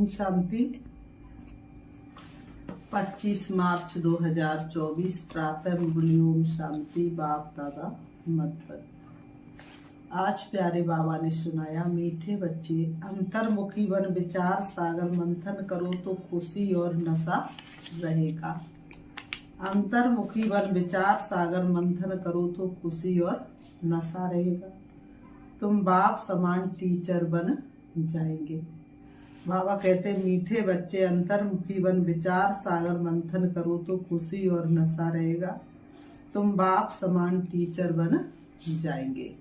ओम शांति। 25 मार्च 2024 प्रातः मुरली। ओम शांति। बाप दादा मधुबन। आज प्यारे बाबा ने सुनाया, मीठे बच्चे अंतर्मुखी बन विचार सागर मंथन करो तो खुशी और नशा रहेगा। अंतर्मुखी बन विचार सागर मंथन करो तो खुशी और नशा रहेगा। तुम बाप समान टीचर बन जाएंगे। बाबा कहते, मीठे बच्चे अंतर्मुखी बन विचार सागर मंथन करो तो खुशी और नशा रहेगा। तुम बाप समान टीचर बन जाएंगे।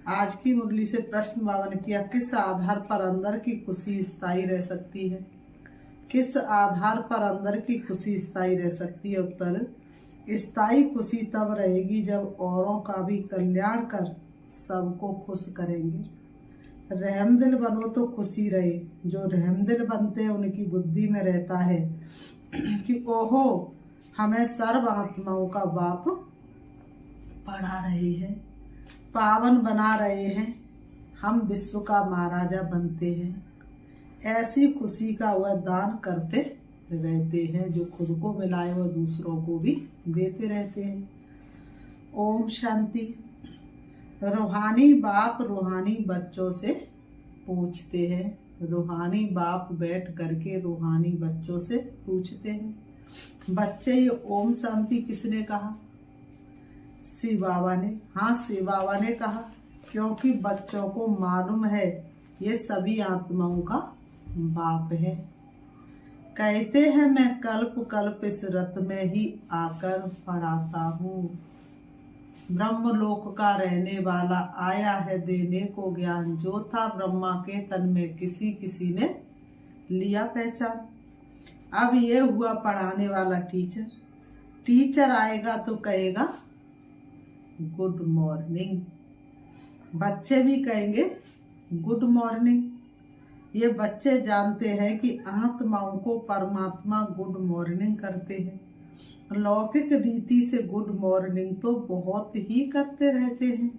आज की मुरली से प्रश्न बाबा ने किया, किस आधार पर अंदर की खुशी स्थायी रह सकती है? किस आधार पर अंदर की खुशी स्थायी रह सकती है? उत्तर, स्थायी खुशी तब रहेगी जब औरों का भी कल्याण कर सबको खुश करेंगे। रहमदिल बनो तो खुशी रहे। जो रहमदिल बनते हैं उनकी बुद्धि में रहता है कि ओहो, हमें सर्व आत्माओं का बाप पढ़ा रहे हैं, पावन बना रहे हैं, हम विश्व का महाराजा बनते हैं। ऐसी खुशी का वह दान करते रहते हैं। जो खुद को मिलाए वह दूसरों को भी देते रहते हैं। ओम शांति। रूहानी बाप रूहानी बच्चों से पूछते हैं। रूहानी बाप बैठ करके रूहानी बच्चों से पूछते हैं। बच्चे, ये ओम शांति किसने कहा? शिव बाबा ने। हाँ, शिव बाबा ने कहा, क्योंकि बच्चों को मालूम है ये सभी आत्माओं का बाप है। कहते हैं, मैं कल्प कल्प इस रत में ही आकर पढ़ाता हूँ। ब्रह्मलोक का रहने वाला आया है देने को ज्ञान। जो था ब्रह्मा के तन में किसी किसी ने लिया पहचान। अब ये हुआ पढ़ाने वाला टीचर। टीचर आएगा तो कहेगा गुड मॉर्निंग। बच्चे भी कहेंगे गुड मॉर्निंग। ये बच्चे जानते हैं कि आत्माओं को परमात्मा गुड मॉर्निंग करते हैं। लौकिक रीति से गुड मॉर्निंग तो बहुत ही करते रहते हैं।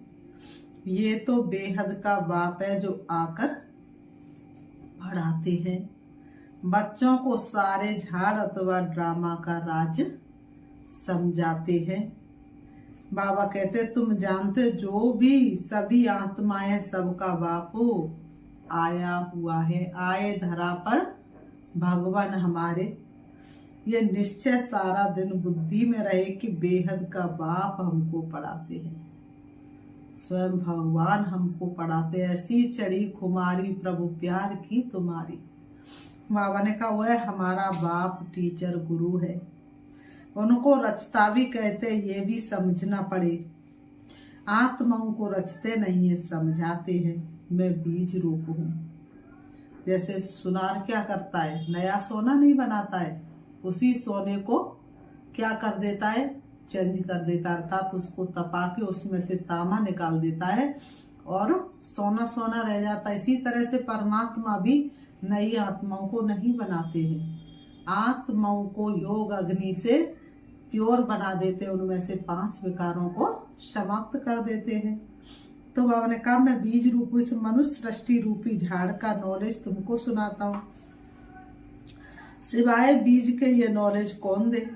ये तो बेहद का बाप है जो आकर पढ़ाते हैं। बच्चों को सारे झाड़ अथवा ड्रामा का राज समझाते हैं। बाबा कहते, तुम जानते जो भी सभी आत्माएं सबका बापू आया हुआ है। आए धरा पर भगवान हमारे। ये निश्चय सारा दिन बुद्धि में रहे कि बेहद का बाप हमको पढ़ाते हैं। स्वयं भगवान हमको पढ़ाते। ऐसी चढ़ी खुमारी प्रभु प्यार की तुम्हारी। बाबा ने कहा, वह हमारा बाप टीचर गुरु है। उनको रचता भी कहते, ये भी समझना पड़े। आत्माओं को रचते नहीं है, समझाते हैं। मैं बीज रूप हूँ। जैसे सुनार क्या करता है, नया सोना नहीं बनाता है, उसी सोने को क्या कर देता है, चेंज कर देता है, अर्थात उसको तपा के उसमें से तांबा निकाल देता है और सोना सोना रह जाता है। इसी तरह से परमात्मा भी नई आत्माओं को नहीं बनाते हैं। आत्माओं को योग अग्नि से प्योर बना देते हैं। उनमें से 5 विकारों को समाप्त कर देते हैं। तो बाबा ने कहा, मैं बीज रूप इस मनुष्य सृष्टि रूपी झाड़ का नॉलेज तुमको सुनाता हूँ। सिवाय बीज के ये नॉलेज कौन दे?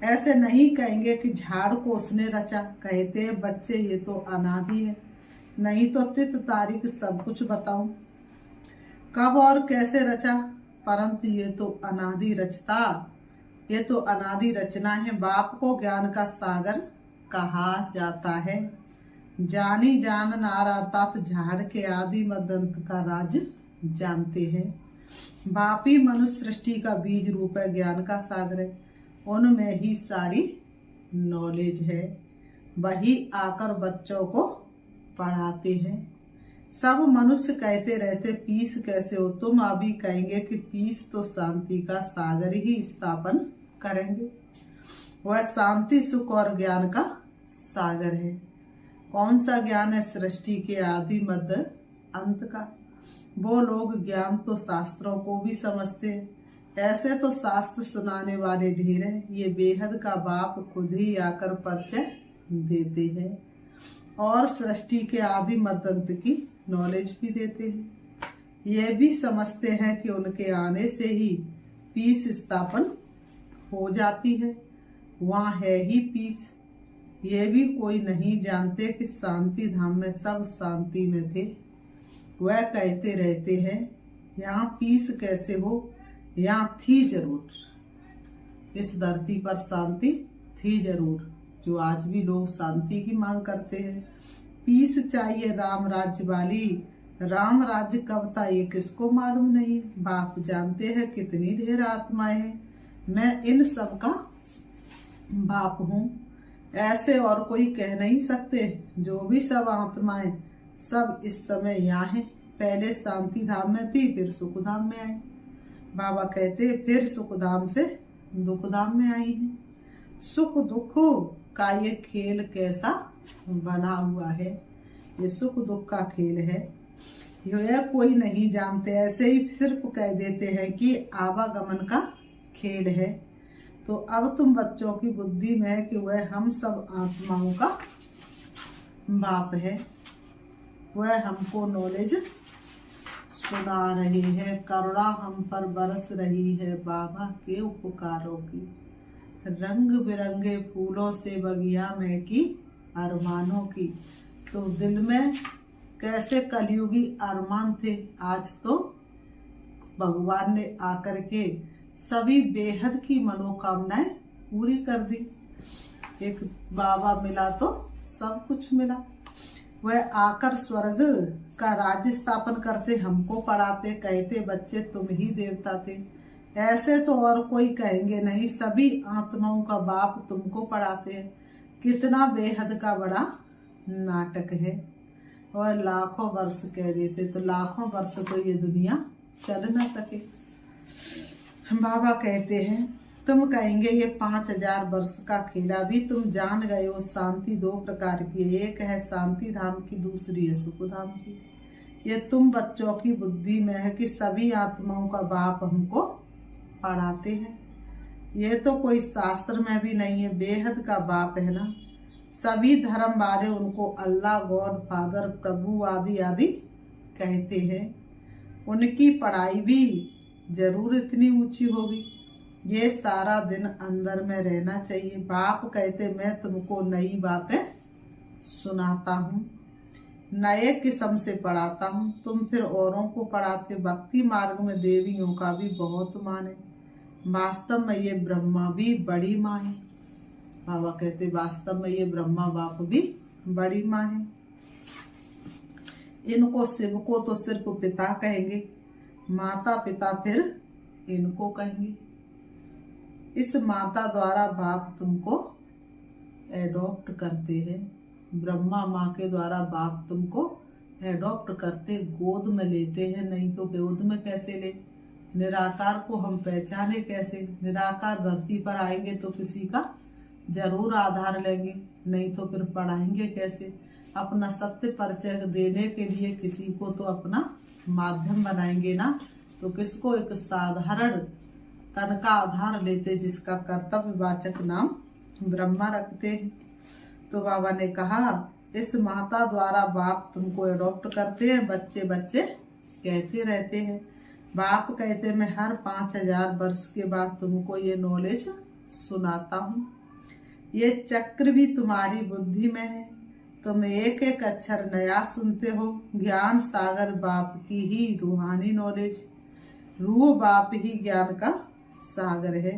ऐसे नहीं कहेंगे कि झाड़ को उसने रचा। कहते हैं बच्चे, ये तो अनादि है। नहीं तो तिथ तारीख सब कुछ बताऊं, कब और कैसे रचा। परंतु ये तो अनादि रचता, ये तो अनादि रचना है। बाप को ज्ञान का सागर कहा जाता है। जानी जान नार अर्थात झाड़ के आदि मध्य अंत का राज जानते हैं। बाप ही मनुष्य सृष्टि का बीज रूप है, ज्ञान का सागर है। उनमें ही सारी नॉलेज है। वही आकर बच्चों को पढ़ाते हैं। सब मनुष्य कहते रहते, पीस कैसे हो? तुम अभी कहेंगे कि पीस तो शांति का सागर ही स्थापन करेंगे। वह शांति सुख और ज्ञान का सागर है। कौन सा ज्ञान है? सृष्टि के आदि मध्य अंत का। वो लोग ज्ञान तो शास्त्रों को भी समझते हैं। ऐसे तो शास्त्र सुनाने वाले ढेर हैं। ये बेहद का बाप खुद ही आकर परिचय देते हैं और सृष्टि के आदि मध्य अंत की नॉलेज भी देते हैं। ये भी समझते हैं कि उनके आने से ही पीस स्थापन हो जाती है, वहाँ है ही पीस। ये भी कोई नहीं जानते कि शांति धाम में सब शांति में थे। वह कहते रहते हैं यहाँ पीस कैसे हो, यहाँ थी जरूर, इस धरती पर शांति थी जरूर। जो आज भी लोग शांति की मांग करते हैं। पीस चाहिए राम राज्य वाली, राम राज्य कब था ये किसको मालूम नहीं। बाप जानते हैं कितनी ढेर आत्माएं हैं, मैं इन सब का बाप हूँ, ऐसे और कोई कह नहीं सकते। जो भी सब आत्माएं सब इस समय यहाँ हैं, पहले शांति धाम में थी, फिर सुख धाम में आई। बाबा कहते फिर सुख धाम से दुख धाम में आई है। सुख दुख का ये खेल कैसा बना हुआ है, ये सुख दुख का खेल है, यह कोई नहीं जानते। ऐसे ही सिर्फ कह देते हैं कि आवागमन का खेल है। तो अब तुम बच्चों की बुद्धि में है कि वह हम सब आत्माओं का बाप है, वह हमको नॉलेज सुना रहे हैं। करुणा हम पर बरस रही है बाबा के उपकारों की। रंग बिरंगे फूलों से बगिया में की अरमानों की। तो दिल में कैसे कलयुगी अरमान थे, आज तो भगवान ने आकर के सभी बेहद की मनोकामनाएं पूरी कर दी। एक बाबा मिला तो सब कुछ मिला। वह आकर स्वर्ग का राज्य स्थापन करते, हमको पढ़ाते, कहते बच्चे तुम ही देवता थे। ऐसे तो और कोई कहेंगे नहीं, सभी आत्माओं का बाप तुमको पढ़ाते हैं। कितना बेहद का बड़ा नाटक है। और लाखों वर्ष कह देते तो लाखों वर्ष तो ये दुनिया चल ना सके। बाबा कहते हैं तुम कहेंगे ये 5000 वर्ष का खेला भी तुम जान गए हो। शांति दो प्रकार की है, एक है शांति धाम की, दूसरी है सुख धाम की। ये तुम बच्चों की बुद्धि में है कि सभी आत्माओं का बाप हमको पढ़ाते हैं। ये तो कोई शास्त्र में भी नहीं है, बेहद का बाप है ना। सभी धर्म वाले उनको अल्लाह, गॉड फादर, प्रभु आदि आदि कहते हैं। उनकी पढ़ाई भी जरूर इतनी ऊंची होगी। ये सारा दिन अंदर में रहना चाहिए। बाप कहते मैं तुमको नई बातें सुनाता हूँ, नए किस्म से पढ़ाता हूँ, तुम फिर औरों को पढ़ाते। भक्ति मार्ग में देवियों का भी बहुत मान है। वास्तव में ये ब्रह्मा भी बड़ी माँ है। बाबा कहते वास्तव में ये ब्रह्मा बाप भी बड़ी माँ है। इनको शिव को तो सिर्फ पिता कहेंगे, माता पिता फिर इनको कहेंगे। इस माता द्वारा बाप तुमको एडॉप्ट करते हैं। ब्रह्मा माँ के द्वारा बाप तुमको एडॉप्ट करते, गोद में लेते हैं। नहीं तो गोद में कैसे ले? निराकार को हम पहचाने कैसे? निराकार धरती पर आएंगे तो किसी का जरूर आधार लेंगे, नहीं तो फिर पढ़ाएंगे कैसे? अपना सत्य परिचय देने के लिए किसी को तो अपना माध्यम बनाएंगे ना। तो किसको एक साधारण तन का आधार लेते, जिसका कर्तव्यवाचक नाम ब्रह्मा रखते हैं। तो बाबा ने कहा इस माता द्वारा बाप तुमको एडॉप्ट करते हैं। बच्चे बच्चे कहते रहते हैं। बाप कहते मैं हर 5000 वर्ष के बाद तुमको ये नॉलेज सुनाता हूँ। ये चक्र भी तुम्हारी बुद्धि में है, तुम एक एक अक्षर नया सुनते हो। ज्ञान सागर बाप की ही रूहानी नॉलेज, रूह बाप ही ज्ञान का सागर है।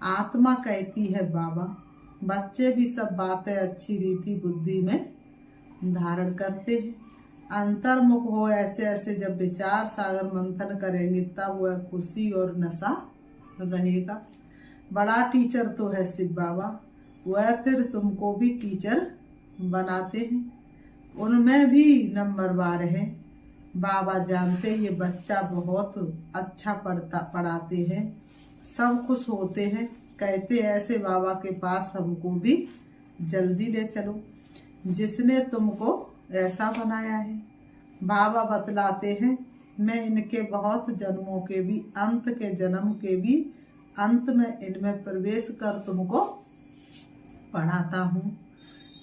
आत्मा कहती है बाबा। बच्चे भी सब बातें अच्छी रीति बुद्धि में धारण करते हैं। अंतर्मुख हो ऐसे ऐसे जब विचार सागर मंथन करेंगे तब वह खुशी और नशा रहेगा। बड़ा टीचर तो है शिव बाबा, वह फिर तुमको भी टीचर बनाते हैं। उनमें भी नंबरवार है। बाबा जानते ये बच्चा बहुत अच्छा पढ़ाते हैं, सब खुश होते हैं। कहते ऐसे बाबा के पास हमको भी जल्दी ले चलो, जिसने तुमको ऐसा बनाया है। बाबा बतलाते हैं मैं इनके बहुत जन्मों के भी, अंत के जन्म के भी अंत में इनमें प्रवेश कर तुमको पढ़ाता हूँ।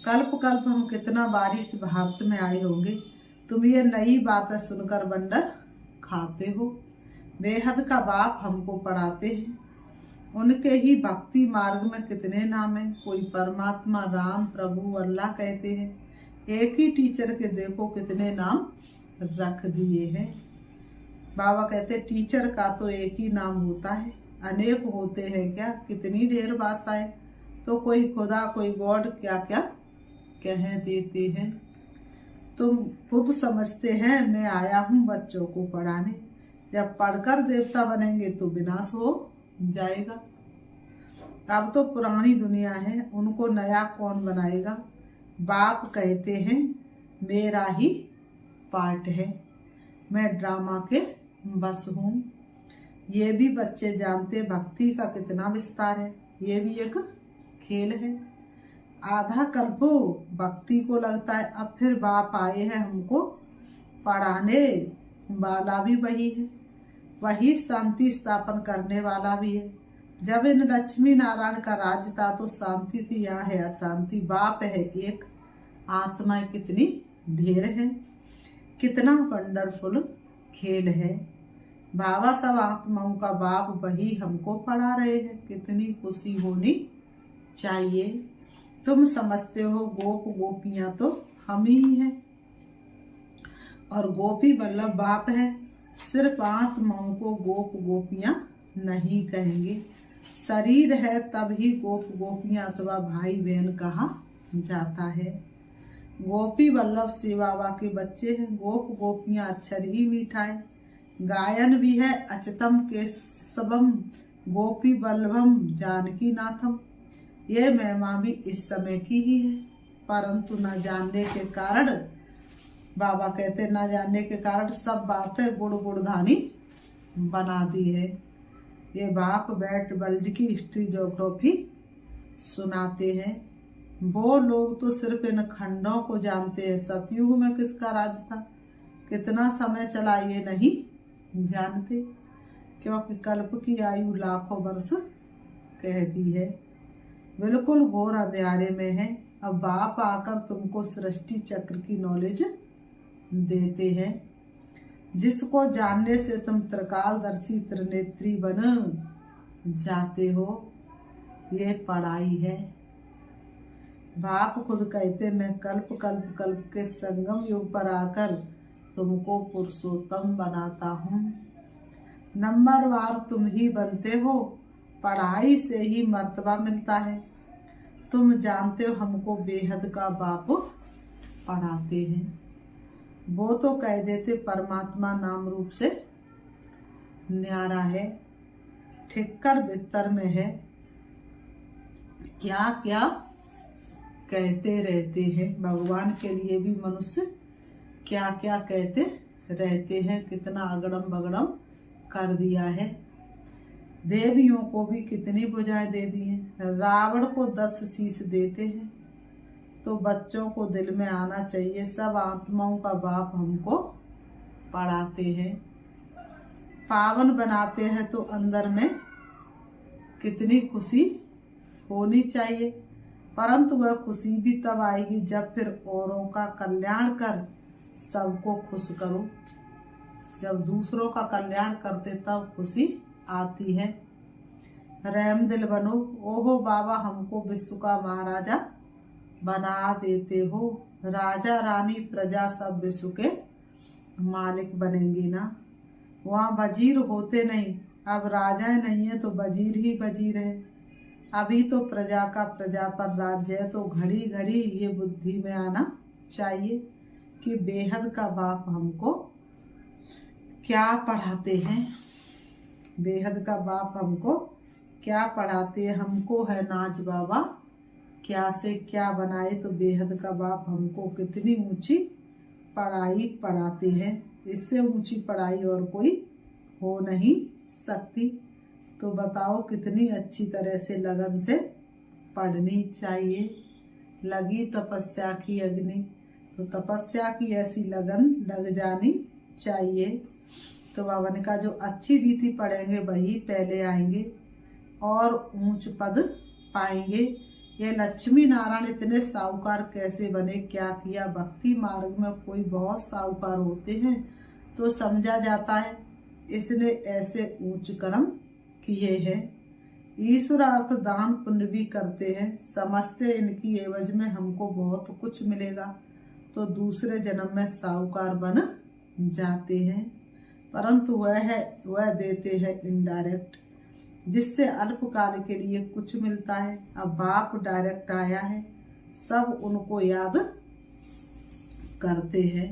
कल्प कल्प हम कितना बार इस भारत में आए होंगे, तुम ये नई बातें सुनकर बंडर खाते हो। बेहद का बाप हमको पढ़ाते हैं। उनके ही भक्ति मार्ग में कितने नाम हैं। कोई परमात्मा, राम, प्रभु, अल्लाह कहते हैं। एक ही टीचर के देखो कितने नाम रख दिए हैं। बाबा कहते टीचर का तो एक ही नाम होता है, अनेक होते हैं क्या, कितनी ढेर भाषाएं। तो कोई खुदा, कोई गॉड, क्या क्या कह देते हैं। तुम खुद समझते हैं मैं आया हूँ बच्चों को पढ़ाने। जब पढ़कर देवता बनेंगे तो विनाश हो जाएगा। अब तो पुरानी दुनिया है, उनको नया कौन बनाएगा। बाप कहते हैं मेरा ही पार्ट है, मैं ड्रामा के बस हूँ। ये भी बच्चे जानते भक्ति का कितना विस्तार है। ये भी एक खेल है। आधा कल्पो भक्ति को लगता है, अब फिर बाप आए हैं हमको पढ़ाने वाला भी वही है, वही शांति स्थापन करने वाला भी है। जब इन लक्ष्मी नारायण का राज्य था तो शांति थी, यहाँ है अशांति। बाप है एक, आत्माएं कितनी ढेर है। कितना वंडरफुल खेल है। बाबा सब आत्माओं का बाप वही हमको पढ़ा रहे हैं। कितनी खुशी होनी चाहिए। तुम समझते हो गोप गोपियां तो हम ही हैं और गोपी वल्लभ बाप है। सिर्फ आत्माओं को गोप गोपियां नहीं कहेंगे। शरीर है तभी गोप गोपियां अथवा भाई बहन कहा जाता है। गोपी वल्लभ शिव बाबा के बच्चे हैं। गोप गोपियां अक्षर ही मीठा है। गायन भी है अच्युतम केशवम गोपी वल्लभम जानकी नाथम। ये महिमा भी इस समय की ही है, परंतु न जानने के कारण, बाबा कहते न जानने के कारण सब बातें गुड़ गुड़धानी बना दी है। ये बाप बैठ वर्ल्ड की हिस्ट्री ज्योग्राफी सुनाते हैं। वो लोग तो सिर्फ इन खंडों को जानते हैं। सतयुग में किसका राज था, कितना समय चला, ये नहीं जानते, क्योंकि कल्प की आयु लाखों वर्ष कहती है। बिल्कुल घोर अंधेरे में है। अब बाप आकर तुमको सृष्टि चक्र की नॉलेज देते हैं, जिसको जानने से तुम त्रिकालदर्शी त्रिनेत्री बन जाते हो। ये पढ़ाई है। बाप खुद कहते मैं कल्प कल्प कल्प के संगम युग पर आकर तुमको पुरुषोत्तम बनाता हूँ। नंबरवार तुम ही बनते हो। पढ़ाई से ही मर्तबा मिलता है। तुम जानते हो हमको बेहद का बाप पढ़ाते हैं। वो तो कह देते परमात्मा नाम रूप से न्यारा है, ठिक्कर बित्तर में है। क्या क्या कहते रहते हैं। भगवान के लिए भी मनुष्य क्या क्या कहते रहते हैं। कितना अगड़म बगड़म कर दिया है। देवियों को भी कितनी बुझाएं दे दी हैं। रावण को 10 शीश देते हैं। तो बच्चों को दिल में आना चाहिए सब आत्माओं का बाप हमको पढ़ाते हैं, पावन बनाते हैं। तो अंदर में कितनी खुशी होनी चाहिए। परंतु वह खुशी भी तब आएगी जब फिर औरों का कल्याण कर सबको खुश करो। जब दूसरों का कल्याण करते तब खुशी आती है। रहम दिल बनो। ओहो बाबा हमको विश्व का महाराजा बना देते हो। राजा रानी प्रजा सब विश्व के मालिक बनेंगे ना। वहाँ वजीर होते नहीं, अब राजाएं नहीं है तो वजीर ही वजीर है। अभी तो प्रजा का प्रजा पर राज्य है। तो घड़ी घड़ी ये बुद्धि में आना चाहिए कि बेहद का बाप हमको क्या पढ़ाते हैं। बेहद का बाप हमको क्या पढ़ाते हैं। हमको है नाज बाबा क्या से क्या बनाए। तो बेहद का बाप हमको कितनी ऊंची पढ़ाई पढ़ाते हैं। इससे ऊंची पढ़ाई और कोई हो नहीं सकती। तो बताओ कितनी अच्छी तरह से लगन से पढ़नी चाहिए। लगी तपस्या की अग्नि, तो तपस्या की ऐसी लगन लग जानी चाहिए। तो बाबा ने कहा जो अच्छी रीति पढ़ेंगे वही पहले आएंगे और ऊंच पद पाएंगे। ये लक्ष्मी नारायण इतने साहूकार कैसे बने, क्या किया। भक्ति मार्ग में कोई बहुत साहूकार होते हैं तो समझा जाता है इसने ऐसे ऊंच कर्म किए हैं। ईश्वर अर्थ दान पुण्य भी करते हैं, समझते इनकी एवज में हमको बहुत कुछ मिलेगा, तो दूसरे जन्म में साहूकार बन जाते हैं। परंतु वह देते हैं इनडायरेक्ट, जिससे अल्पकाल के लिए कुछ मिलता है। अब बाप डायरेक्ट आया है, सब उनको याद करते हैं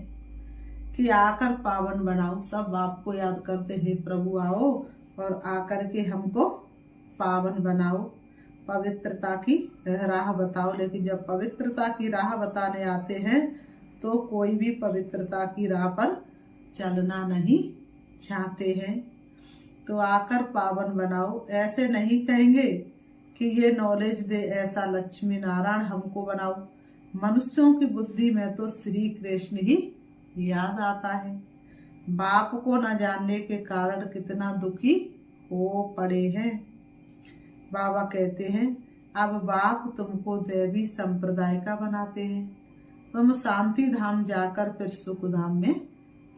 कि आकर पावन बनाओ। सब बाप को याद करते हैं, प्रभु आओ और आकर के हमको पावन बनाओ, पवित्रता की राह बताओ। लेकिन जब पवित्रता की राह बताने आते हैं तो कोई भी पवित्रता की राह पर चलना नहीं चाहते हैं। तो आकर पावन बनाओ, ऐसे नहीं कहेंगे कि ये नॉलेज दे, ऐसा लक्ष्मी नारायण हमको बनाओ। मनुष्यों की बुद्धि में तो श्री कृष्ण ही याद आता है। बाप को न जानने के कारण कितना दुखी हो पड़े हैं। बाबा कहते हैं अब बाप तुमको दैवी संप्रदाय का बनाते हैं, तुम शांति धाम जाकर फिर सुख धाम में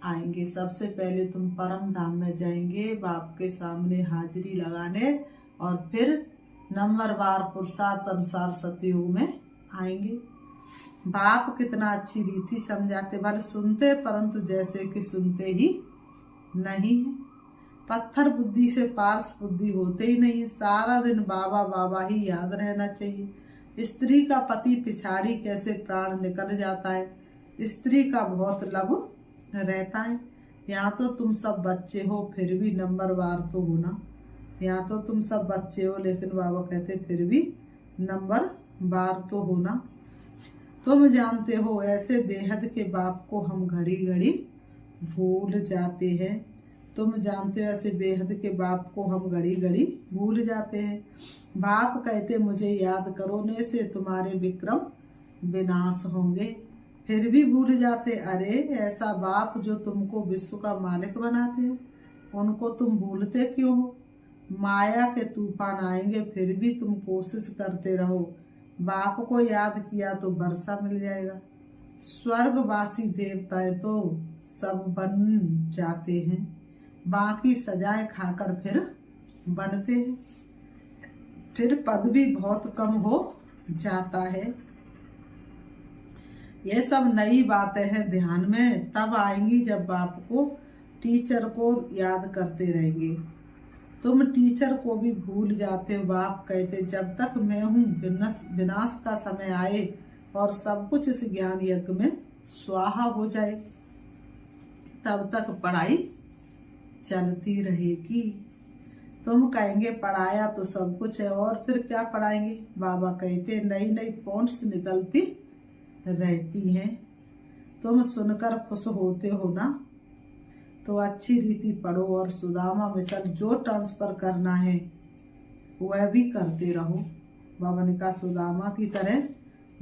आएंगे। सबसे पहले तुम परम धाम में जाएंगे, बाप के सामने हाजिरी लगाने, और फिर नंबरवार पुरुषार्थ अनुसार सतयुग में आएंगे। बाप कितना अच्छी रीति समझाते, भले सुनते परंतु जैसे कि सुनते ही नहीं है। पत्थर बुद्धि से पार्श बुद्धि होते ही नहीं। सारा दिन बाबा बाबा ही याद रहना चाहिए। स्त्री का पति पिछाड़ी कैसे प्राण निकल जाता है, स्त्री का बहुत लब रहता है। यहाँ तो तुम सब बच्चे हो फिर भी नंबरवार तो होना, यहाँ तो तुम सब बच्चे हो लेकिन बाबा कहते फिर भी नंबरवार तो होना। तुम जानते हो ऐसे बेहद के बाप को हम घड़ी घड़ी भूल जाते हैं। तुम जानते हो ऐसे बेहद के बाप को हम घड़ी घड़ी भूल जाते हैं। बाप कहते मुझे याद करोने से तुम्हारे विक्रम विनाश होंगे, फिर भी भूल जाते। अरे ऐसा बाप जो तुमको विश्व का मालिक बनाते हैं, उनको तुम भूलते क्यों हो? माया के तूफान आएंगे फिर भी तुम कोशिश करते रहो। बाप को याद किया तो वर्षा मिल जाएगा। स्वर्गवासी देवताएं तो सब बन जाते हैं, बाकी सजाएं खाकर फिर बनते हैं, फिर पद भी बहुत कम हो जाता है। ये सब नई बातें हैं, ध्यान में तब आएंगी जब बाप को टीचर को याद करते रहेंगे। तुम टीचर को भी भूल जाते हो। बाप कहते जब तक मैं हूँ विनाश का समय आए और सब कुछ इस ज्ञान यज्ञ में स्वाहा हो जाए, तब तक पढ़ाई चलती रहेगी। तुम कहेंगे पढ़ाया तो सब कुछ है और फिर क्या पढ़ाएंगे? बाबा कहते नई नई पॉइंट्स निकलती रहती हैं। तुम सुनकर खुश होते हो ना, तो अच्छी रीति पढ़ो और सुदामा मिशन जो ट्रांसफर करना है वह भी करते रहो। बाबा ने कहा सुदामा की तरह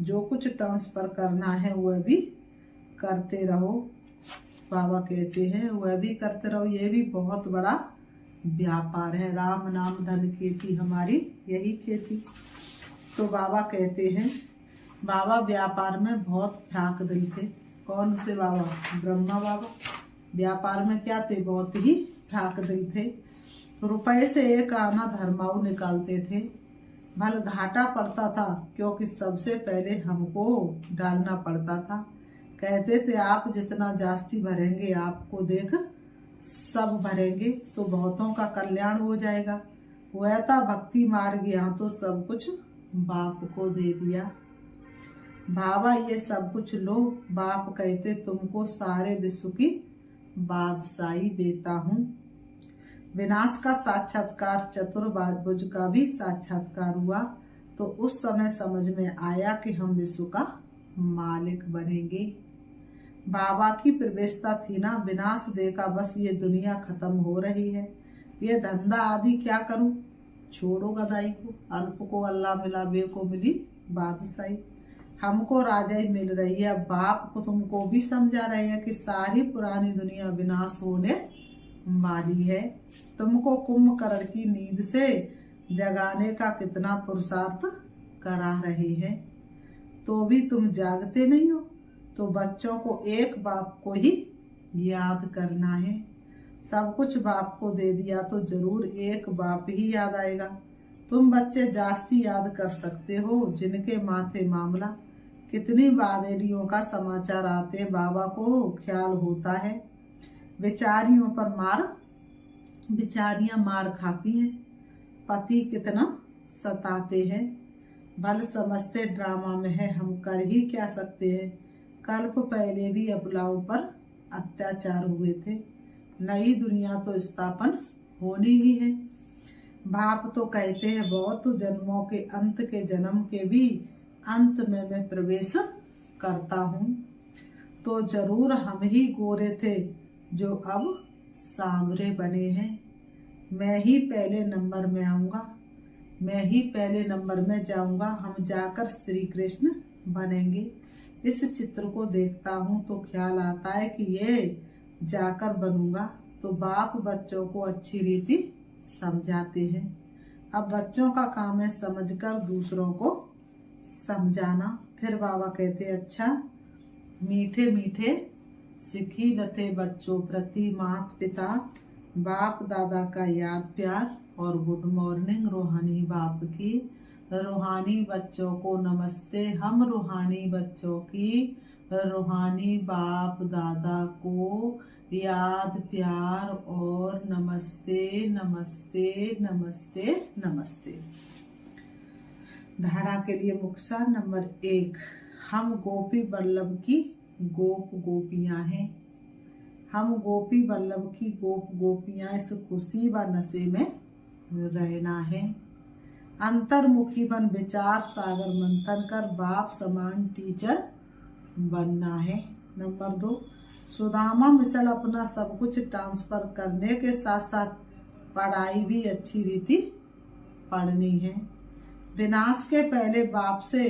जो कुछ ट्रांसफर करना है वह भी करते रहो। बाबा कहते हैं वह भी करते रहो। ये भी बहुत बड़ा व्यापार है, राम नाम धन खेती, हमारी यही खेती। तो बाबा कहते हैं बाबा व्यापार में बहुत फ्राक दिल थे। कौन से बाबा? ब्रह्मा बाबा। व्यापार में क्या थे? बहुत ही फ्राक दिल थे। रुपए से एक आना धर्माऊ निकालते थे। भले घाटा पड़ता था क्योंकि सबसे पहले हमको डालना पड़ता था। कहते थे आप जितना जास्ती भरेंगे आपको देख सब भरेंगे तो बहुतों का कल्याण हो जाएगा। वह था भक्ति मार्ग, यहाँ तो सब कुछ बाप को दे दिया। बाबा ये सब कुछ लो। बाप कहते तुमको सारे विश्व की बादशाही देता हूँ। विनाश का साक्षात्कार चतुर्भुज का भी साक्षात्कार हुआ तो उस समय समझ में आया कि हम विश्व का मालिक बनेंगे। बाबा की प्रवेशता थी ना, विनाश देखा बस ये दुनिया खत्म हो रही है, ये धंधा आदि क्या करूं, छोड़ो गदाई को। अल्प को अल्लाह मिला, बे को मिली बादशाही। हमको राजाई मिल रही है। बाप को तुमको भी समझा रहे हैं कि सारी पुरानी दुनिया विनाश होने वाली है। तुमको कुंभकर्ण की नींद से जगाने का कितना पुरुषार्थ करा रहे हैं, तो भी तुम जागते नहीं हो। तो बच्चों को एक बाप को ही याद करना है। सब कुछ बाप को दे दिया तो जरूर एक बाप ही याद आएगा। तुम बच्चे जास्ती याद कर सकते हो जिनके माथे मामला। कितनी बादेलियों का समाचार आते बाबा को ख्याल होता है। बेचारियों पर बेचारियां मार खाती हैं। पति कितना सताते हैं। भल समझते ड्रामा में है, हम कर ही क्या सकते हैं। कल्प पहले भी अबलाओं पर अत्याचार हुए थे। नई दुनिया तो स्थापन होनी ही है। बाप तो कहते हैं बहुत जन्मों के अंत के जन्म के भी अंत में मैं प्रवेश करता हूँ। तो जरूर हम ही गोरे थे जो अब सांवरे बने हैं। मैं ही पहले नंबर में आऊँगा, मैं ही पहले नंबर में जाऊँगा। हम जाकर श्री कृष्ण बनेंगे। इस चित्र को देखता हूँ तो ख्याल आता है कि ये जाकर बनूंगा। तो बाप बच्चों को अच्छी रीति समझाते हैं। अब बच्चों का काम है समझकर दूसरों को समझाना। फिर बाबा कहते अच्छा, मीठे मीठे सिखी लते बच्चों प्रति माता पिता बाप दादा का याद प्यार और गुड मॉर्निंग रूहानी बाप की। रूहानी बच्चों को नमस्ते। हम रूहानी बच्चों की रूहानी बाप दादा को याद प्यार और नमस्ते नमस्ते नमस्ते नमस्ते। धारणा के लिए मुक्तसार नंबर 1। हम गोपी वल्लभ की गोप गोपियां हैं। हम गोपी वल्लभ की गोप गोपियां इस खुशी व नशे में रहना है। अंतर्मुखी बन विचार सागर मंथन कर बाप समान टीचर बनना है। नंबर 2, सुदामा मिसल अपना सब कुछ ट्रांसफर करने के साथ साथ पढ़ाई भी अच्छी रीति पढ़नी है। विनाश के पहले बाप से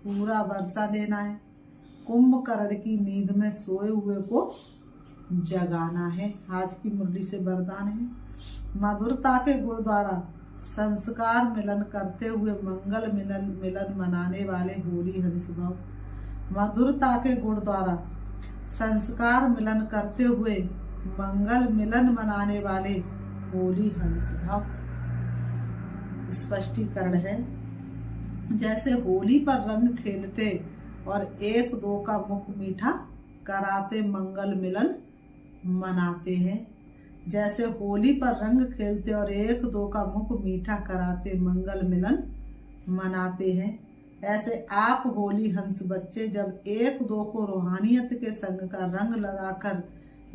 पूरा वर्षा लेना है। कुंभकर्ण की नींद में सोए हुए को जगाना है। आज की मुरली से वरदान है। मधुरता के गुण द्वारा संस्कार मिलन करते हुए मंगल मिलन मनाने वाले होली हंस भव। मधुरता के गुण द्वारा संस्कार मिलन करते हुए मंगल मिलन मनाने वाले होली हंस भव। स्पष्टीकरण है, जैसे होली पर रंग खेलते और एक दो का मुख मीठा कराते मंगल मिलन मनाते हैं। जैसे होली पर रंग खेलते और एक दो का मुख मीठा कराते मंगल मिलन मनाते हैं, ऐसे आप होली हंस बच्चे जब एक दो को रूहानियत के संग का रंग लगाकर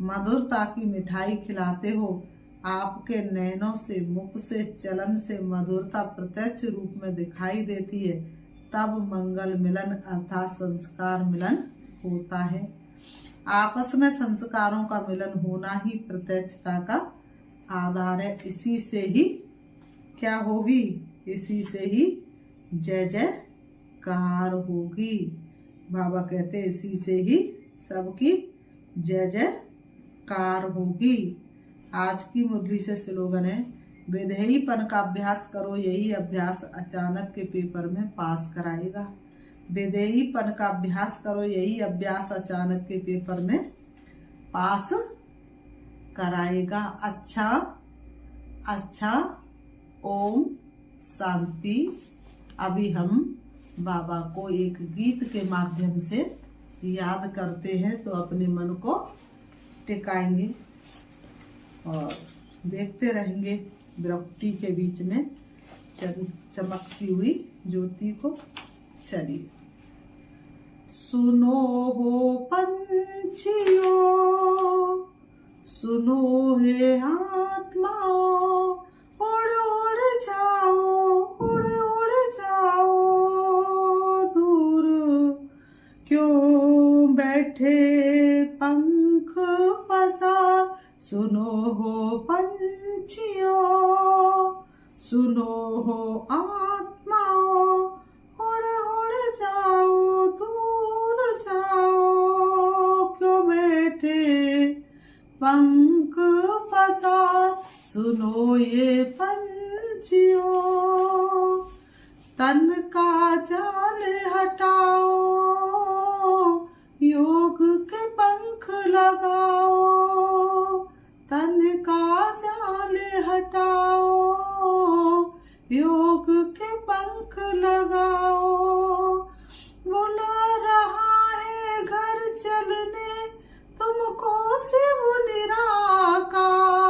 मधुरता की मिठाई खिलाते हो, आपके नैनों से मुख से चलन से मधुरता प्रत्यक्ष रूप में दिखाई देती है, तब मंगल मिलन अर्थात संस्कार मिलन होता है। आपस में संस्कारों का मिलन होना ही प्रत्यक्षता का आधार है। इसी से ही क्या होगी? इसी से ही जय जयकार होगी। बाबा कहते इसी से ही सबकी जय जयकार होगी। आज की मुरली से स्लोगन है, विधेयीपन का अभ्यास करो, यही अभ्यास अचानक के पेपर में पास कराएगा। विधेयीपन का अभ्यास करो, यही अभ्यास अचानक के पेपर में पास कराएगा। अच्छा अच्छा, ओम शांति। अभी हम बाबा को एक गीत के माध्यम से याद करते हैं, तो अपने मन को टिकाएंगे और देखते रहेंगे विरक्ति के बीच में चमकती हुई ज्योति को। चलिए। सुनो हो पंछियों, सुनो हे आत्माओं, उड़ उड़ जाओ, उड़ उड़ जाओ, दूर क्यों बैठे पंख फसा। सुनो हो पंछियों, सुनो हो आत्माओं, उड़ उड़ जाओ, दूर जाओ, क्यों बैठे पंख फसा। सुनो ये पंछियों, तन का जाल हटाओ, योग के पंख लगाओ, हटाओ, योग के पंख लगाओ। बुला रहा है घर चलने तुमको शिव निराकार।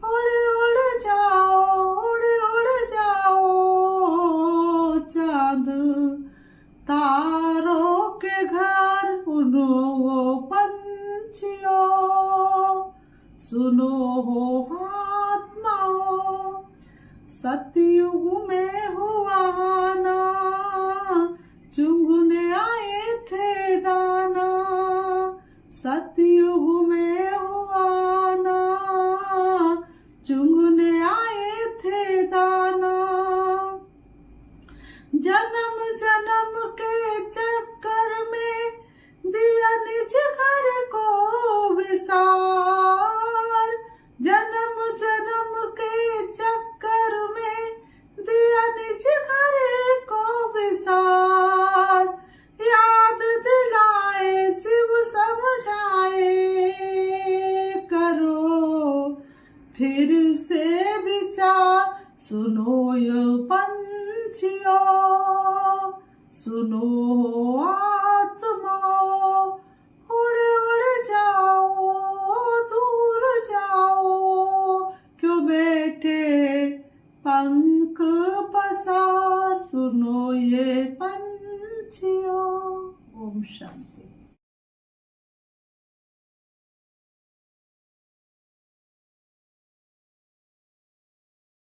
उड़ उड़ जाओ, उड़ उड़ जाओ, चांद तारों के घर। सुनो वो पंछियों, सुनो हो आत्माओं, सतयुग में हुआ ना, चुंगने आए थे दाना। सतयुग में हुआ ना, चुंगने आए थे दाना। जन्म जन्म के चक्कर में दिया निज घर को विसार। जन्म जन्म के चक्कर में दिया निज घर को विसार। याद दिलाए शिव समझाए, करो फिर से विचार। सुनो ये पंछियों, सुनो